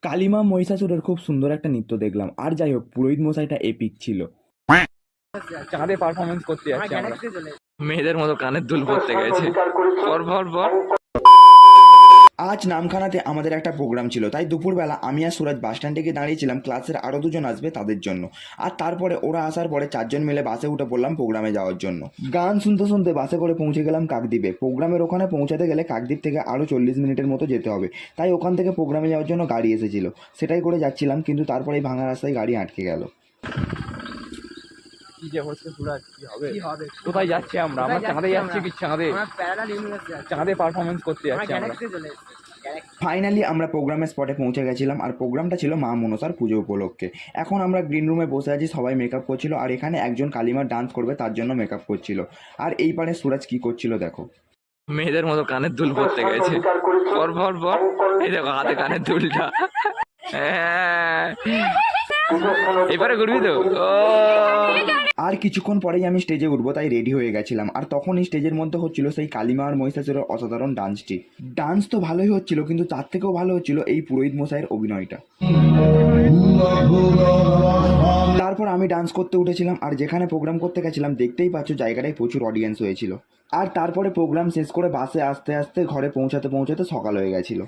কালিমা মহিষাসুরের খুব সুন্দর একটা নৃত্য দেখলাম। আর যাই হোক, পুরোহিত মশাইটা এপিক ছিল। চাঁদে পারফরমেন্স করতে যাচ্ছি আমরা, মেয়েদের মতো কানের দুল পড়তে গেছে। পর পর পর আজ নামখানাতে আমাদের একটা প্রোগ্রাম ছিল, তাই দুপুরবেলা আমি আর সুরাজ বাস স্ট্যান্ডে গিয়ে দাঁড়িয়েছিলাম ক্লাসের আরও দুজন আসবে তাদের জন্য। আর তারপরে ওরা আসার পরে চারজন মিলে বাসে উঠে পড়লাম প্রোগ্রামে যাওয়ার জন্য। গান শুনতে শুনতে বাসে করে পৌঁছে গেলাম কাকদ্বীপে। প্রোগ্রামের ওখানে পৌঁছাতে গেলে কাকদ্বীপ থেকে আরও 40 মিনিটের মতো যেতে হবে, তাই ওখান থেকে প্রোগ্রামে যাওয়ার জন্য গাড়ি এসেছিল, সেটাই করে যাচ্ছিলাম। কিন্তু তারপরে এই ভাঙা রাস্তায় গাড়ি আটকে গেল। কি যে হচ্ছে সুরাজ, কি হবে? কোথায় যাচ্ছি আমরা? আমরা চাঁদে যাচ্ছি কি চাঁদে? চাঁদে পারফরমেন্স করতে যাচ্ছি আমরা। ফাইনালি আমরা প্রোগ্রামের স্পটে পৌঁছে গেছিলাম, আর প্রোগ্রামটা ছিল মা মনসার পুজো উপলক্ষে। এখন আমরা গ্রিন রুমে বসে আছি, সবাই মেকআপ করছিল, আর এখানে একজন কালিমার ডান্স করবে তার জন্য মেকআপ করছিল। আর এই পারে সুরাজ কি করছিল দেখো। মেয়েদের মতো কানের দুল পড়তে গেছে। পর পর পর এই দেখো হাতে কানের দুলটা। হ্যাঁ, এবারে ঘুরবি তো। আর কিছুক্ষণ পরেই আমি স্টেজে উঠবো, তাই রেডি হয়ে গেছিলাম। আর তখনই স্টেজের মধ্যে হচ্ছিল সেই কালিমা আর মহিষাসুরের অসাধারণ ডান্সটি। ডান্স তো ভালোই হচ্ছিল, কিন্তু তার থেকেও ভালো হচ্ছিল এই পুরোহিত মশাইয়ের অভিনয়টা। তারপর আমি ডান্স করতে উঠেছিলাম, আর যেখানে প্রোগ্রাম করতে গেছিলাম দেখতেই পাচ্ছ জায়গাটায় প্রচুর অডিয়েন্স হয়েছিল। আর তারপরে প্রোগ্রাম শেষ করে বাসে আস্তে আস্তে ঘরে পৌঁছাতে পৌঁছাতে সকাল হয়ে গেছিলো।